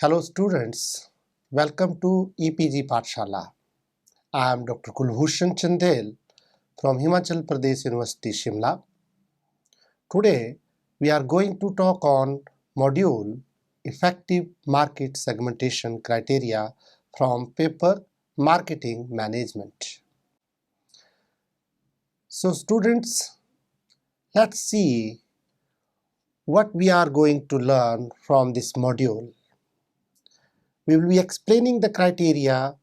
Hello students, welcome to EPG Pathshala. I am Dr. Kulbhushan Chandel from Himachal Pradesh University, Shimla. Today we are going to talk on module Effective Market Segmentation Criteria from paper Marketing Management. So students, let's see what we are going to learn from this module. We will be explaining the criteria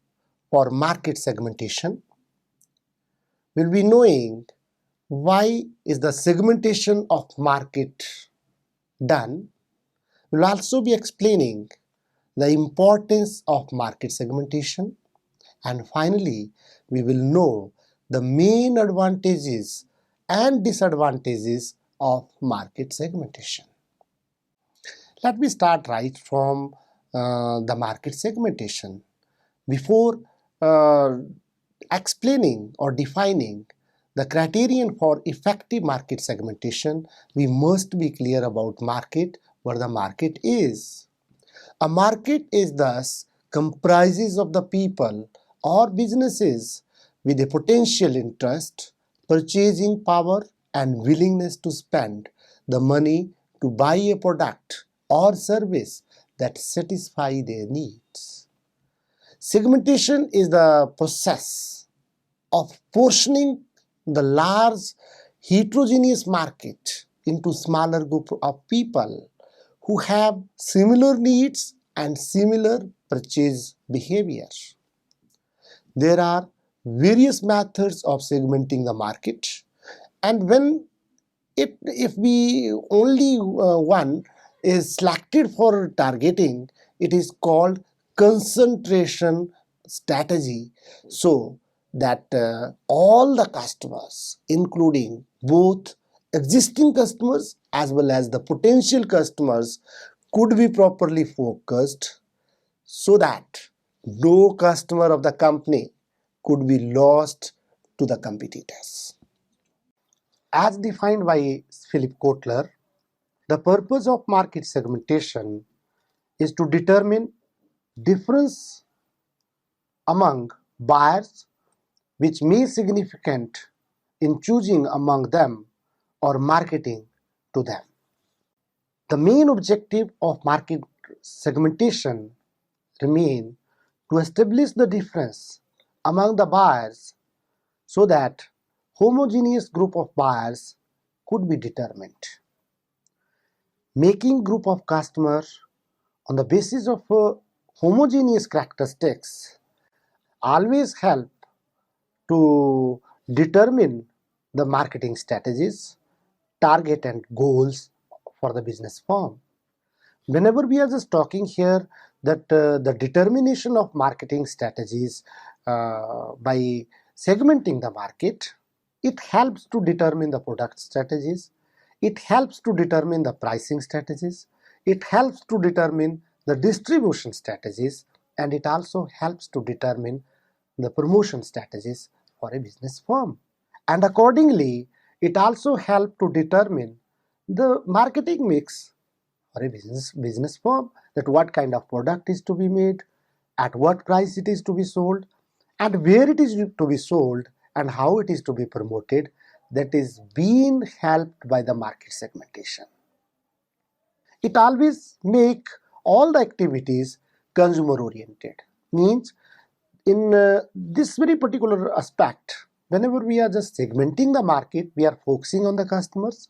for market segmentation. We'll be knowing why is the segmentation of market done. We'll also be explaining the importance of market segmentation, and finally we will know the main advantages and disadvantages of market segmentation. Let me start right from the market segmentation. Before explaining or defining the criterion for effective market segmentation, we must be clear about market, what the market is. A market is thus comprises of the people or businesses with a potential interest, purchasing power and willingness to spend the money to buy a product or service that satisfy their needs. Segmentation is the process of portioning the large heterogeneous market into smaller group of people who have similar needs and similar purchase behavior. There are various methods of segmenting the market, and when if we only one is selected for targeting, it is called concentration strategy, so that all the customers, including both existing customers as well as the potential customers, could be properly focused so that no customer of the company could be lost to the competitors. As defined by Philip Kotler, the purpose of market segmentation is to determine difference among buyers which may be significant in choosing among them or marketing to them. The main objective of market segmentation remain to establish the difference among the buyers so that homogeneous group of buyers could be determined. Making group of customers on the basis of homogeneous characteristics always help to determine the marketing strategies, target and goals for the business firm. Whenever we are just talking here that the determination of marketing strategies by segmenting the market, it helps to determine the product strategies, it helps to determine the pricing strategies, it helps to determine the distribution strategies, and it also helps to determine the promotion strategies for a business firm. And accordingly, it also helps to determine the marketing mix for a business firm, that what kind of product is to be made, at what price it is to be sold, and where it is to be sold, and how it is to be promoted. That is being helped by the market segmentation. It always make all the activities consumer oriented. Means in this very particular aspect, whenever we are just segmenting the market, we are focusing on the customers,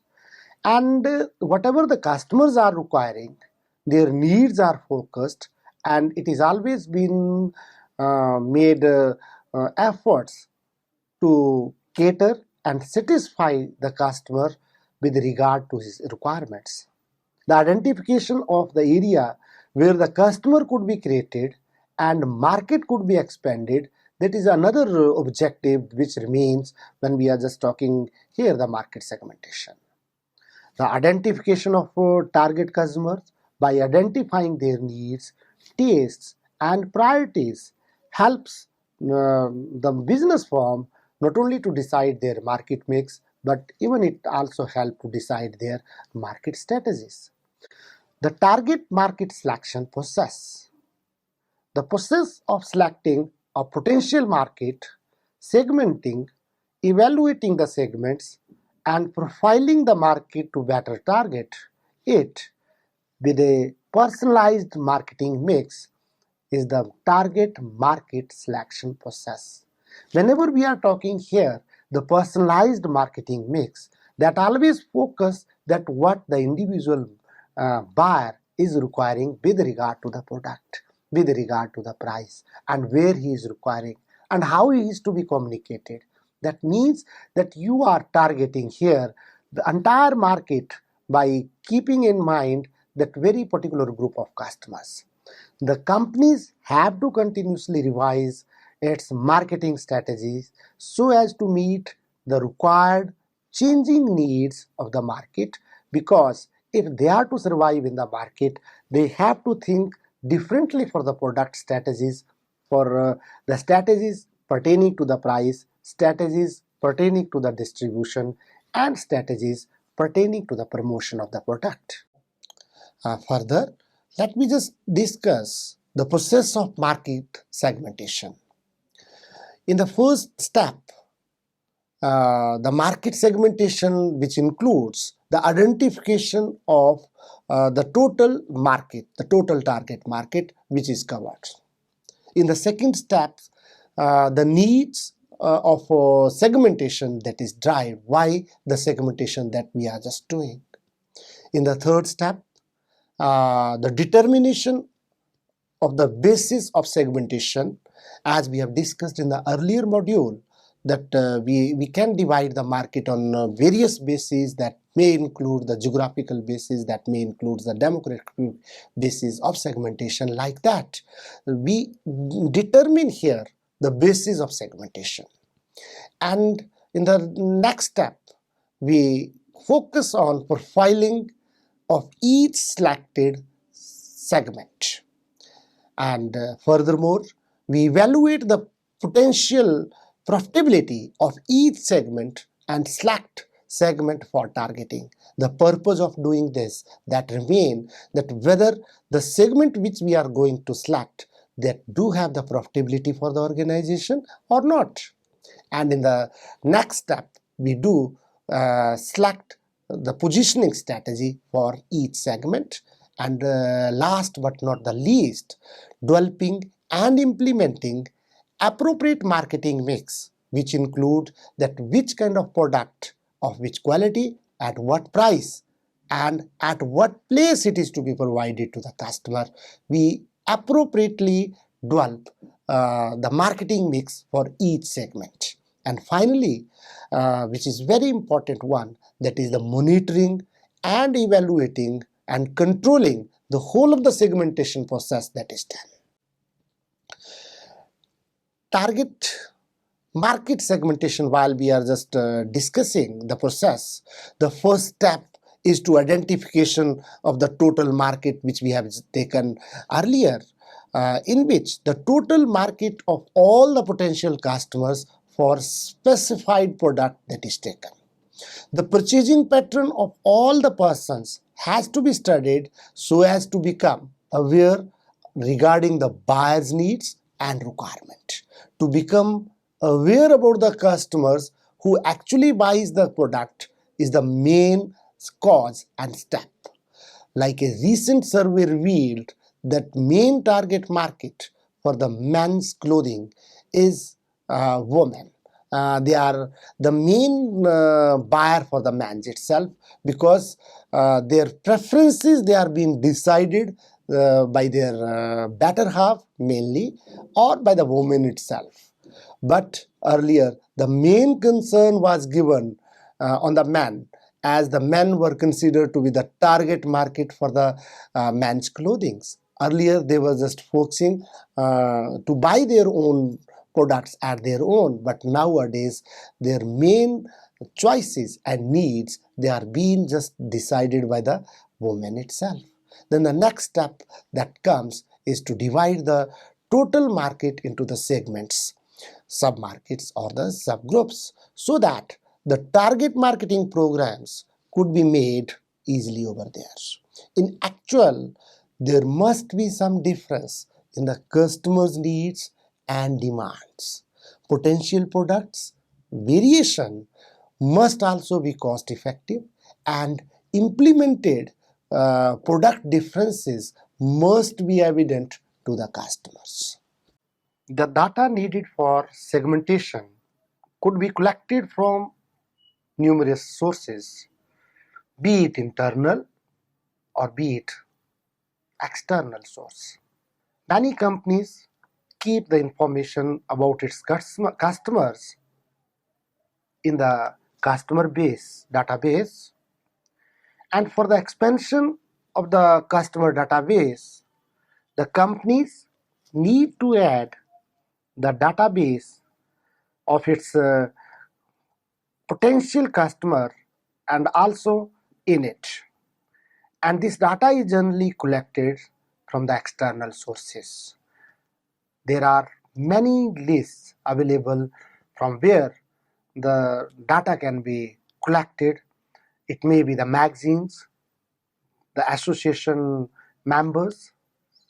and whatever the customers are requiring, their needs are focused, and it is always been made efforts to cater and satisfy the customer with regard to his requirements. The identification of the area where the customer could be created and market could be expanded, that is another objective which remains when we are just talking here the market segmentation. The identification of target customers by identifying their needs, tastes and priorities helps the business firm not only to decide their market mix, but even it also helps to decide their market strategies. The target market selection process. The process of selecting a potential market, segmenting, evaluating the segments, and profiling the market to better target it with a personalized marketing mix is the target market selection process. Whenever we are talking here, the personalized marketing mix, that always focus that what the individual buyer is requiring with regard to the product, with regard to the price, and where he is requiring, and how he is to be communicated. That means that you are targeting here the entire market by keeping in mind that very particular group of customers. The companies have to continuously revise its marketing strategies so as to meet the required changing needs of the market, because if they are to survive in the market, they have to think differently for the product strategies, for the strategies pertaining to the price, strategies pertaining to the distribution, and strategies pertaining to the promotion of the product. Further, let me just discuss the process of market segmentation. In the first step, the market segmentation, which includes the identification of the total market, the total target market which is covered. In the second step, the needs of segmentation that is driven, why the segmentation that we are just doing. In the third step, the determination of the basis of segmentation, as we have discussed in the earlier module, that we can divide the market on various bases that may include the geographical basis, that may include the demographic basis of segmentation. Like that, we determine here the basis of segmentation. And in the next step, we focus on profiling of each selected segment. And furthermore, we evaluate the potential profitability of each segment and select segment for targeting. The purpose of doing this that remain that whether the segment which we are going to select that do have the profitability for the organization or not. And in the next step, we do select the positioning strategy for each segment. And last but not the least, developing and implementing appropriate marketing mix, which include that which kind of product of which quality, at what price, and at what place it is to be provided to the customer. We appropriately develop the marketing mix for each segment. And finally, which is very important one, that is the monitoring and evaluating and controlling the whole of the segmentation process that is done. Target market segmentation, while we are just discussing the process, the first step is to identification of the total market which we have taken earlier, in which the total market of all the potential customers for specified product that is taken. The purchasing pattern of all the persons has to be studied so as to become aware regarding the buyer's needs and requirement. To become aware about the customers who actually buys the product is the main cause and step. Like a recent survey revealed that main target market for the men's clothing is women. They are the main buyer for the men's itself, because their preferences, they are being decided by their better half mainly, or by the woman itself. But earlier the main concern was given on the men, as the men were considered to be the target market for the men's clothing. Earlier they were just focusing to buy their own products at their own, but nowadays their main choices and needs, they are being just decided by the woman itself. Then the next step that comes is to divide the total market into the segments, sub-markets or the subgroups, so that the target marketing programs could be made easily over there. in actual, there must be some difference in the customer's needs and demands. Potential products variation must also be cost effective, and implemented product differences must be evident to the customers. The data needed for segmentation could be collected from numerous sources, be it internal or be it external source. Many companies keep the information about its customers in the customer base database, and for the expansion of the customer database, the companies need to add the database of its potential customer and also in it. And this data is generally collected from the external sources. There are many lists available from where the data can be collected. It may be the magazines, the association members,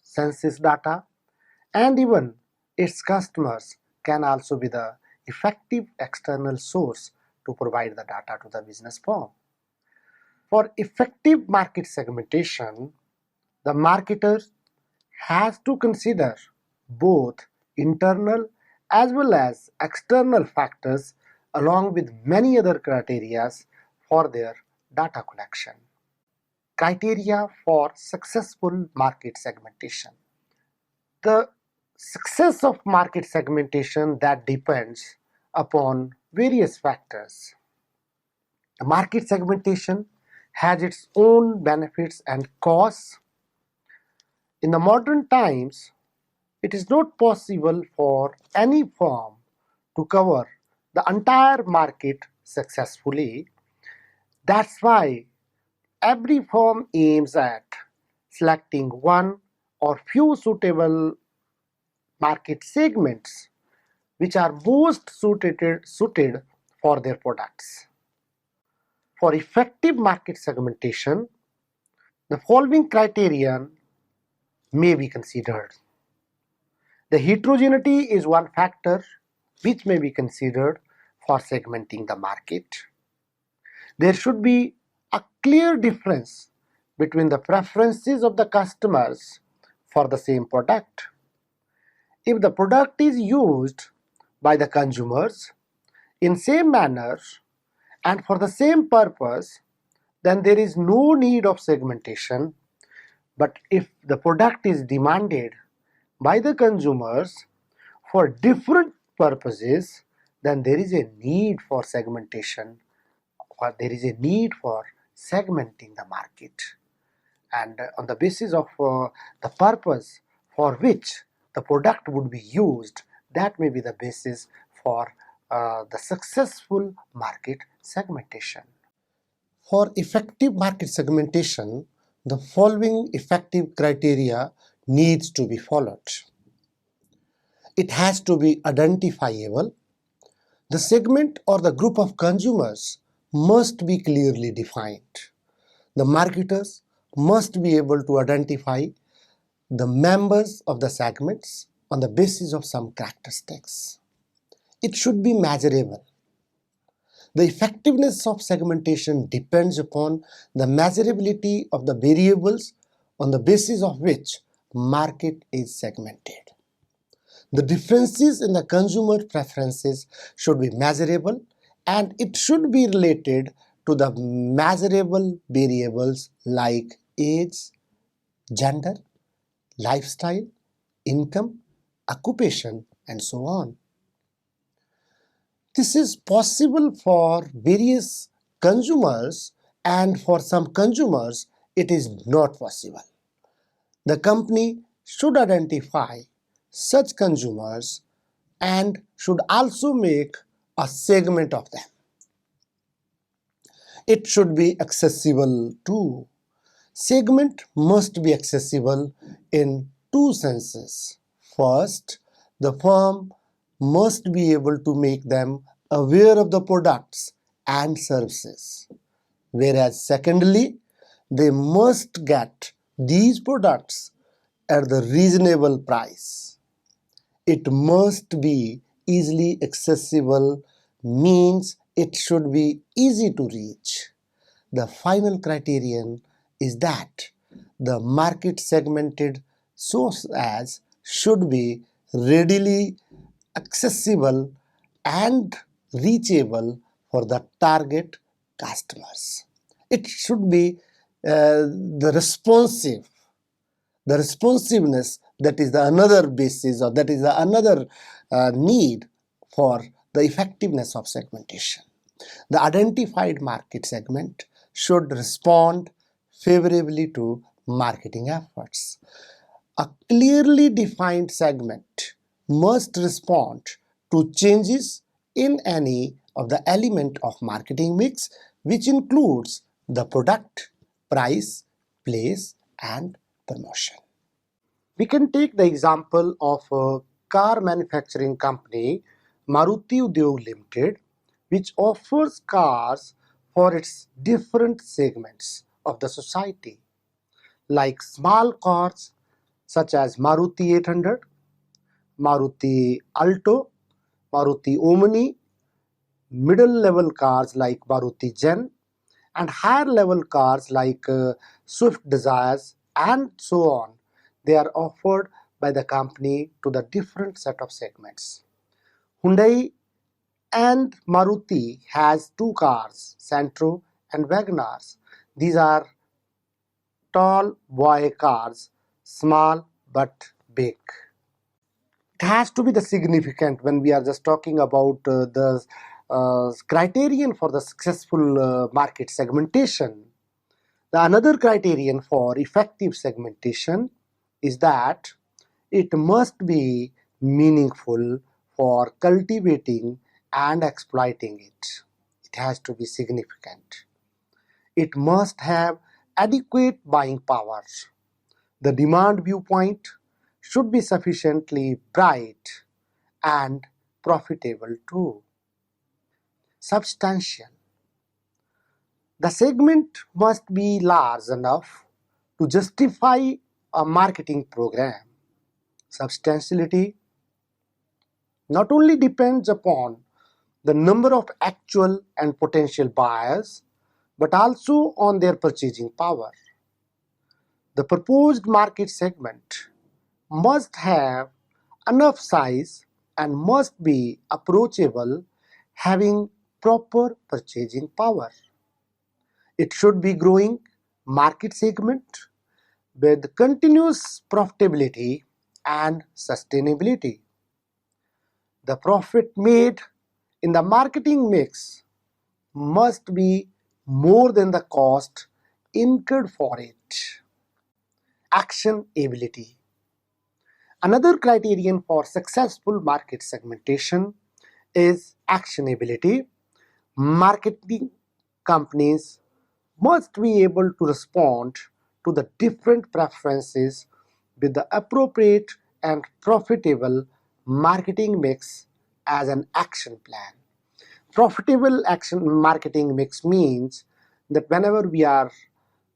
census data, and even its customers can also be the effective external source to provide the data to the business firm. For effective market segmentation, the marketer has to consider both internal as well as external factors along with many other criteria for their data collection. Criteria for successful market segmentation. The success of market segmentation that depends upon various factors. The market segmentation has its own benefits and costs. In the modern times, it is not possible for any firm to cover the entire market successfully. That's why every firm aims at selecting one or few suitable market segments which are most suited for their products. For effective market segmentation, the following criterion may be considered. The heterogeneity is one factor which may be considered for segmenting the market. There should be a clear difference between the preferences of the customers for the same product. If the product is used by the consumers in same manner and for the same purpose, then there is no need of segmentation. But if the product is demanded by the consumers for different purposes, then there is a need for segmentation, or there is a need for segmenting the market. And on the basis of the purpose for which the product would be used, that may be the basis for the successful market segmentation. For effective market segmentation, the following effective criteria needs to be followed. It has to be identifiable. The segment or the group of consumers must be clearly defined. The marketers must be able to identify the members of the segments on the basis of some characteristics. It should be measurable. The effectiveness of segmentation depends upon the measurability of the variables on the basis of which market is segmented. The differences in the consumer preferences should be measurable, and it should be related to the measurable variables like age, gender, lifestyle, income, occupation, and so on. This is possible for various consumers, and for some consumers it is not possible. The company should identify such consumers and should also make a segment of them. It should be accessible too. Segment must be accessible in two senses. First, the firm must be able to make them aware of the products and services. Whereas secondly, they must get these products at the reasonable price. It must be easily accessible, means it should be easy to reach. The final criterion is that the market segmented so as should be readily accessible and reachable for the target customers. It should be the responsiveness, that is the another basis, or that is the another need for the effectiveness of segmentation. The identified market segment should respond favorably to marketing efforts. A clearly defined segment must respond to changes in any of the element of marketing mix, which includes the product, price, place, and promotion. We can take the example of a car manufacturing company, Maruti Udyog Limited, which offers cars for its different segments of the society, like small cars such as Maruti 800, Maruti Alto, Maruti Omni, middle level cars like Maruti Zen, and higher level cars like Swift Desires, and so on. They are offered by the company to the different set of segments. Hyundai and Maruti has two cars, Santro and Wagonars. These are tall boy cars, small but big. It has to be the significant when we are just talking about the criterion for the successful market segmentation. The another criterion for effective segmentation is that it must be meaningful for cultivating and exploiting it. It has to be significant. It must have adequate buying power. The demand viewpoint should be sufficiently bright and profitable too. Substantial. The segment must be large enough to justify a marketing program. Substantiality not only depends upon the number of actual and potential buyers, but also on their purchasing power. The proposed market segment must have enough size and must be approachable, having proper purchasing power. It should be growing market segment with continuous profitability and sustainability. The profit made in the marketing mix must be more than the cost incurred for it. Action ability. Another criterion for successful market segmentation is actionability. Marketing companies must be able to respond to the different preferences with the appropriate and profitable marketing mix as an action plan. Profitable action marketing mix means that whenever we are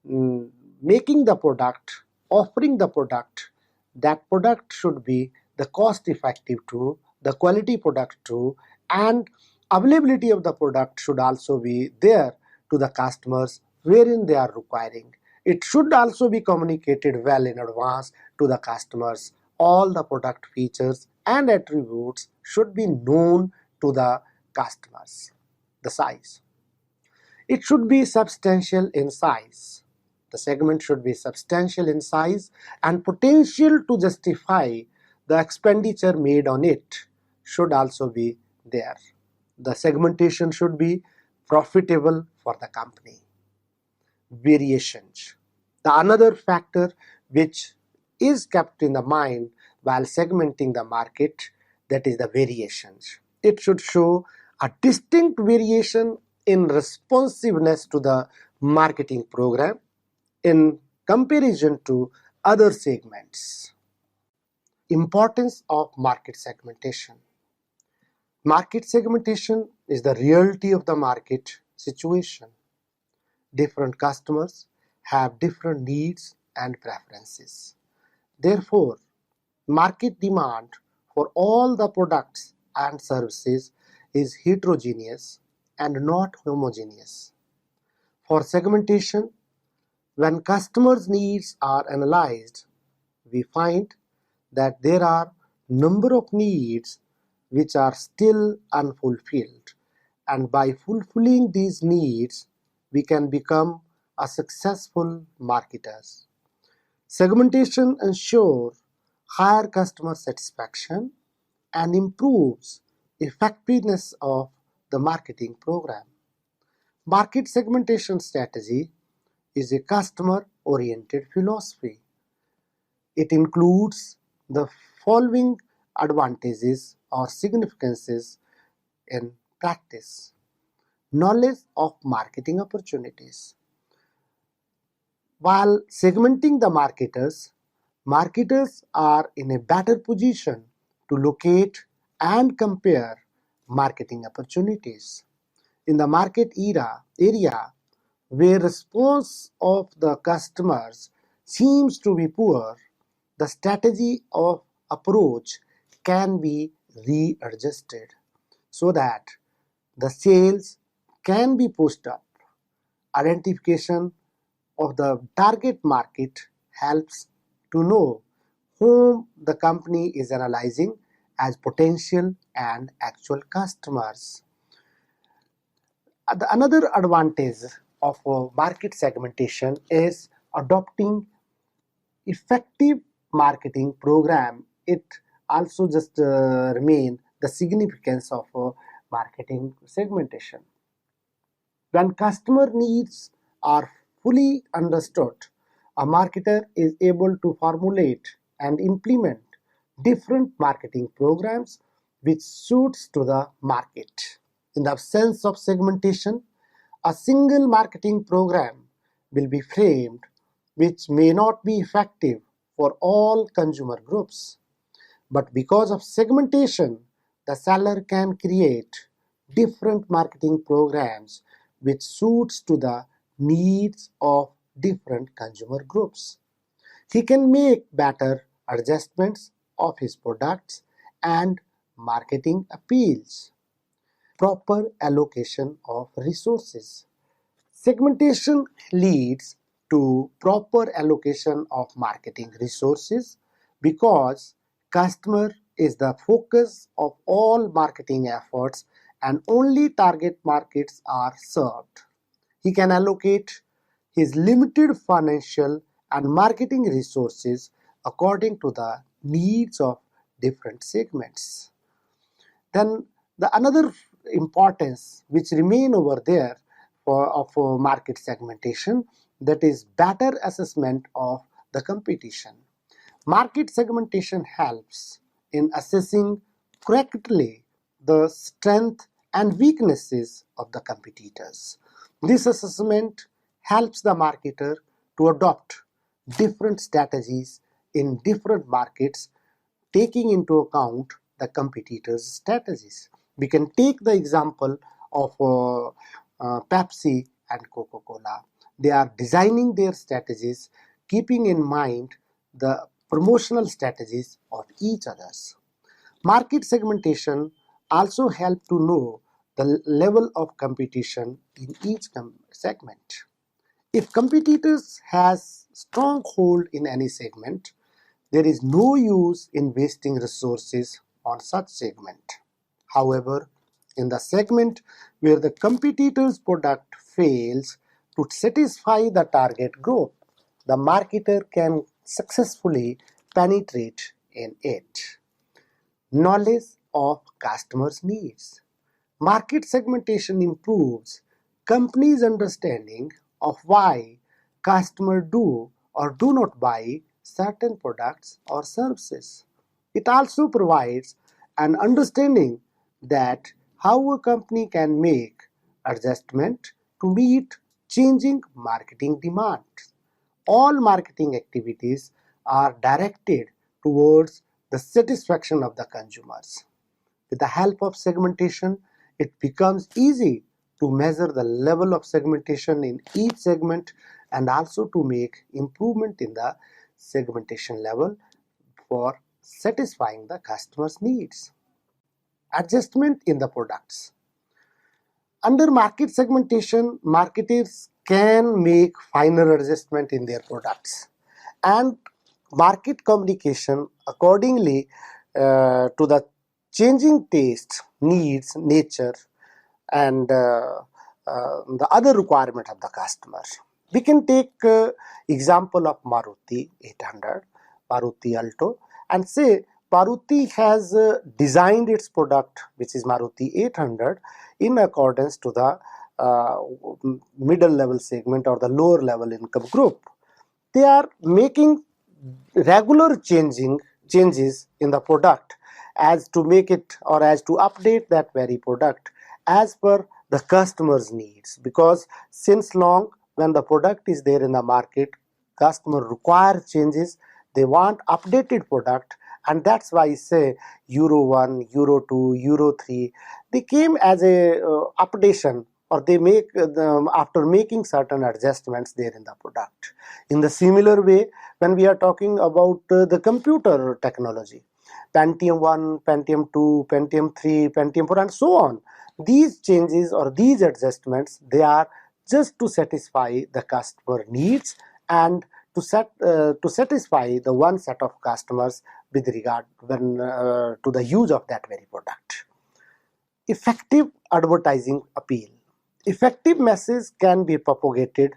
mm, making the product, offering the product, that product should be the cost effective too, the quality product too, and availability of the product should also be there to the customers wherein they are requiring. It should also be communicated well in advance to the customers. All the product features and attributes should be known to the customers. The size. It should be substantial in size. The segment should be substantial in size and potential to justify the expenditure made on it should also be there. The segmentation should be profitable for the company. Variations. The another factor which is kept in the mind while segmenting the market, that is the variations. It should show a distinct variation in responsiveness to the marketing program in comparison to other segments. Importance of market segmentation. Market segmentation is the reality of the market situation. Different customers have different needs and preferences. Therefore, market demand for all the products and services is heterogeneous and not homogeneous. For segmentation, when customers' needs are analyzed, we find that there are number of needs which are still unfulfilled, and by fulfilling these needs we can become a successful marketers. Segmentation ensures higher customer satisfaction and improves effectiveness of the marketing program. Market segmentation strategy is a customer oriented philosophy. It includes the following advantages or significances in practice. Knowledge of marketing opportunities. While segmenting the marketers, marketers are in a better position to locate and compare marketing opportunities. In the market area where response of the customers seems to be poor, the strategy of approach can be readjusted so that the sales can be pushed up. Identification of the target market helps to know whom the company is analyzing as potential and actual customers. Another advantage of market segmentation is adopting effective marketing program. It also just remain the significance of marketing segmentation. When customer needs are fully understood, a marketer is able to formulate and implement different marketing programs which suits to the market. In the absence of segmentation, a single marketing program will be framed which may not be effective for all consumer groups. But because of segmentation, the seller can create different marketing programs which suits to the needs of different consumer groups. He can make better adjustments of his products and marketing appeals. Proper allocation of resources. Segmentation leads to proper allocation of marketing resources because customer is the focus of all marketing efforts and only target markets are served. He can allocate his limited financial and marketing resources according to the needs of different segments. Then the another importance which remain over there of market segmentation, that is better assessment of the competition. Market segmentation helps in assessing correctly the strength and weaknesses of the competitors. This assessment helps the marketer to adopt different strategies in different markets, taking into account the competitors' strategies. We can take the example of Pepsi and Coca-Cola. They are designing their strategies keeping in mind the promotional strategies of each others. Market segmentation also help to know the level of competition in each segment. If competitors has strong hold in any segment, there is no use in wasting resources on such segment. However, in the segment where the competitor's product fails to satisfy the target group, the marketer can successfully penetrate in it. Knowledge of customers' needs. Market segmentation improves companies' understanding of why customers do or do not buy certain products or services. It also provides an understanding that how a company can make adjustment to meet changing marketing demands. All marketing activities are directed towards the satisfaction of the consumers. With the help of segmentation, it becomes easy to measure the level of segmentation in each segment and also to make improvement in the segmentation level for satisfying the customer's needs. Adjustment in the products. Under market segmentation, marketers can make finer adjustment in their products and market communication accordingly to the changing taste, needs, nature, and the other requirement of the customer. We can take example of Maruti 800, Maruti Alto, and say Maruti has designed its product, which is Maruti 800, in accordance to the middle level segment or the lower level income group. They are making regular changes in the product as to make it or as to update that very product as per the customer's needs, because since long when the product is there in the market, customer require changes, they want updated product, and that's why I say Euro 1, Euro 2, Euro 3, they came as a updation, or they make after making certain adjustments there in the product. In the similar way, when we are talking about the computer technology, Pentium 1, Pentium 2, Pentium 3, Pentium 4, and so on, these changes or these adjustments, they are just to satisfy the customer needs and to satisfy the one set of customers with regard to the use of that very product. Effective advertising appeal. Effective message can be propagated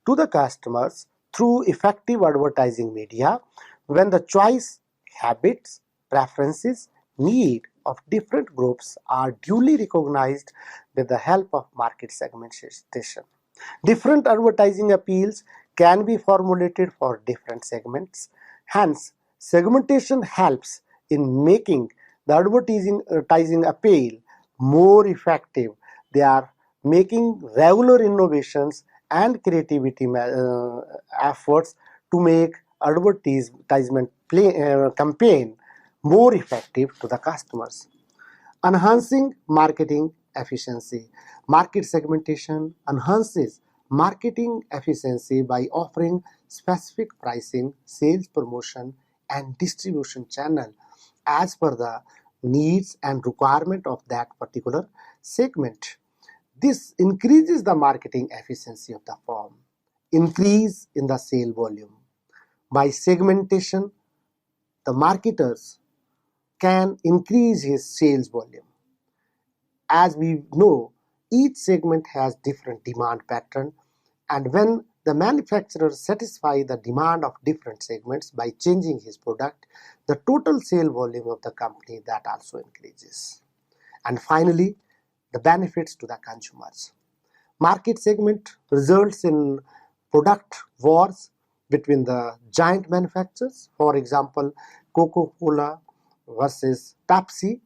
to the customers through effective advertising media when the choice, habits, preferences, need of different groups are duly recognized with the help of market segmentation. Different advertising appeals can be formulated for different segments. Hence, segmentation helps in making the advertising appeal more effective. They are making regular innovations and creativity efforts to make advertisement campaign more effective to the customers. Enhancing marketing efficiency. Market segmentation enhances marketing efficiency by offering specific pricing, sales promotion, and distribution channel as per the needs and requirement of that particular segment. This increases the marketing efficiency of the firm. Increase in the sale volume. By segmentation, the marketers can increase his sales volume. As we know, each segment has different demand pattern, and when the manufacturer satisfies the demand of different segments by changing his product, the total sale volume of the company that also increases. And finally, the benefits to the consumers. Market segment results in product wars between the giant manufacturers. For example, Coca-Cola versus Pepsi,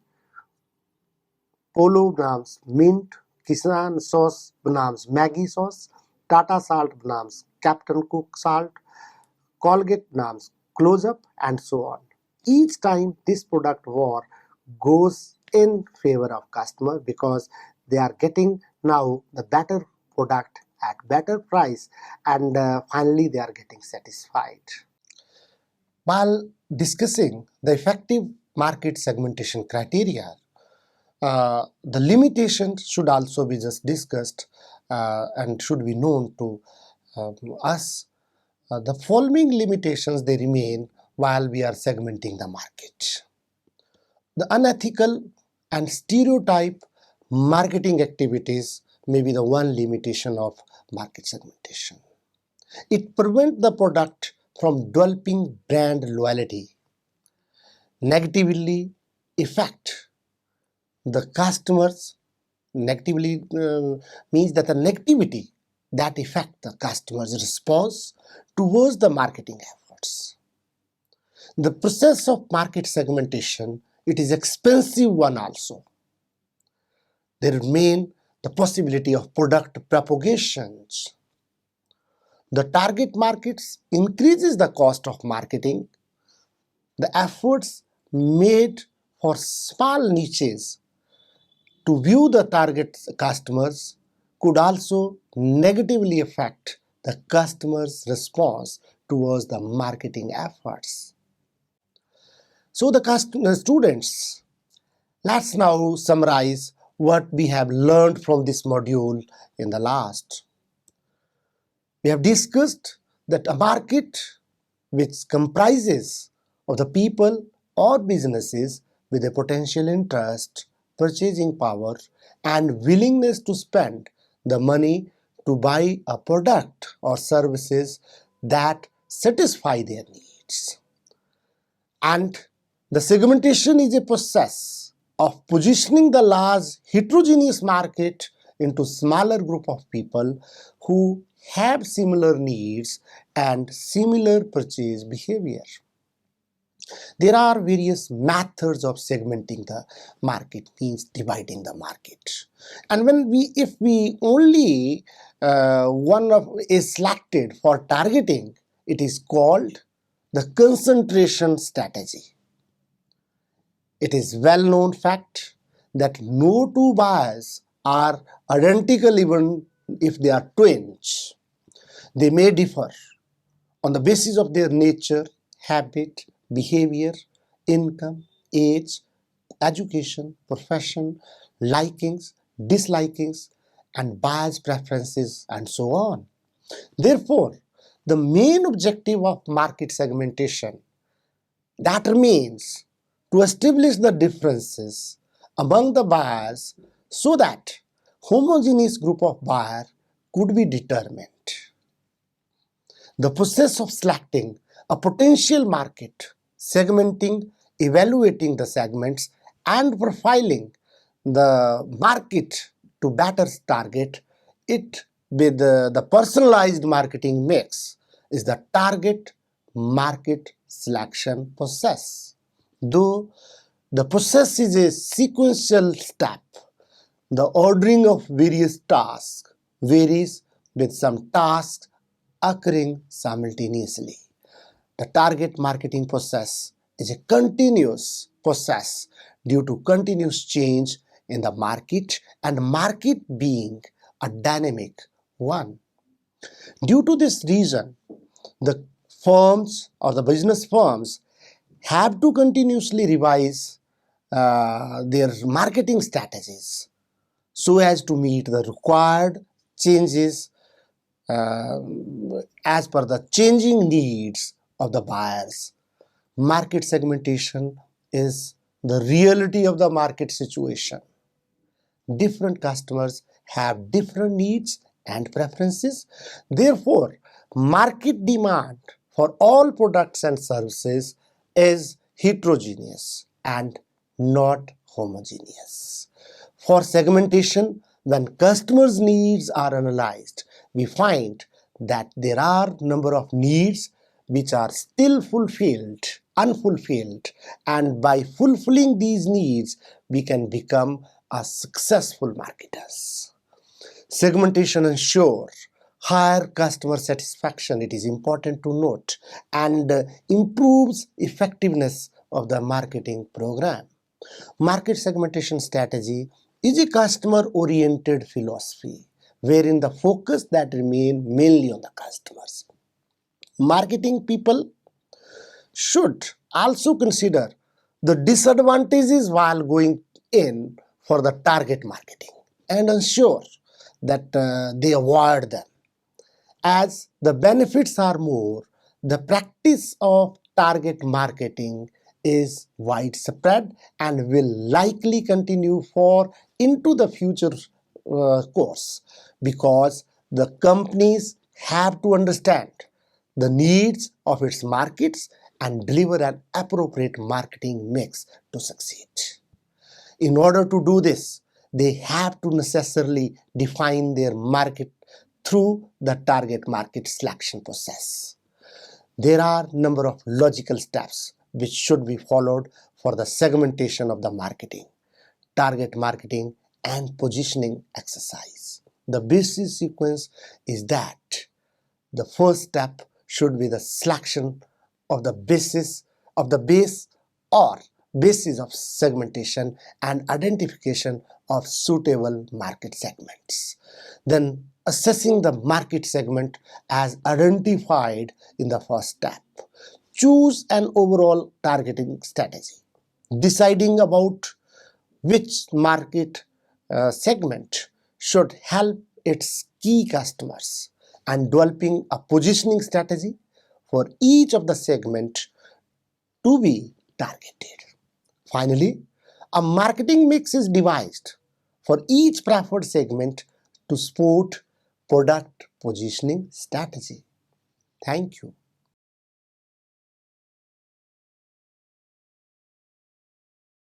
Polo बनाम्स Mint, Kisan sauce बनाम्स Maggi sauce, Tata salt बनाम्स Captain Cook salt, Colgate बनाम्स Close Up, and so on. Each time this product war goes in favor of customer because they are getting now the better product at better price, and finally they are getting satisfied. While discussing the effective market segmentation criteria, the limitations should also be just discussed and should be known to us. The following limitations they remain while we are segmenting the market. The unethical and stereotype marketing activities may be the one limitation of market segmentation. It prevents the product from developing brand loyalty, negatively affect the customers. Negatively means that the negativity that affect the customer's response towards the marketing efforts. The process of market segmentation, it is expensive one also. There remain the possibility of product propagations. The target markets increases the cost of marketing. The efforts made for small niches to view the target customers could also negatively affect the customer's response towards the marketing efforts. So the students, let's now summarize what we have learned from this module in the last. We have discussed that a market which comprises of the people or businesses with a potential interest, purchasing power, and willingness to spend the money to buy a product or services that satisfy their needs. And the segmentation is a process of positioning the large heterogeneous market into smaller group of people who have similar needs and similar purchase behavior. There are various methods of segmenting the market, means dividing the market. And if we only one of is selected for targeting, it is called the concentration strategy. It is well-known fact that no two buyers are identical even if they are twins. They may differ on the basis of their nature, habit, behavior, income, age, education, profession, likings, dislikings, and bias preferences, and so on. Therefore, the main objective of market segmentation that remains to establish the differences among the buyers so that homogeneous group of buyers could be determined. The process of selecting a potential market, segmenting, evaluating the segments, and profiling the market to better target it with the personalized marketing mix is the target market selection process. Though the process is a sequential step, the ordering of various tasks varies with some tasks occurring simultaneously. The target marketing process is a continuous process due to continuous change in the market and market being a dynamic one. Due to this reason, the firms or the business firms have to continuously revise their marketing strategies so as to meet the required changes as per the changing needs of the buyers. Market segmentation is the reality of the market situation. Different customers have different needs and preferences. Therefore, market demand for all products and services is heterogeneous and not homogeneous. For segmentation, when customers' needs are analyzed, we find that there are number of needs which are still unfulfilled, and by fulfilling these needs, we can become a successful marketers. Segmentation ensures higher customer satisfaction, it is important to note, and improves effectiveness of the marketing program. Market segmentation strategy is a customer-oriented philosophy wherein the focus that remain mainly on the customers. Marketing people should also consider the disadvantages while going in for the target marketing and ensure that they avoid them. As the benefits are more, the practice of target marketing is widespread and will likely continue for into the future course, because the companies have to understand the needs of its markets and deliver an appropriate marketing mix to succeed. In order to do this, they have to necessarily define their market through the target market selection process. There are a number of logical steps which should be followed for the segmentation of the marketing, target marketing, and positioning exercise. The basic sequence is that the first step should be the selection of the basis of segmentation and identification of suitable market segments. Then assessing the market segment as identified in the first step. Choose an overall targeting strategy. Deciding about which market segment should help its key customers and developing a positioning strategy for each of the segment to be targeted. Finally, a marketing mix is devised for each preferred segment to support product positioning strategy. Thank you.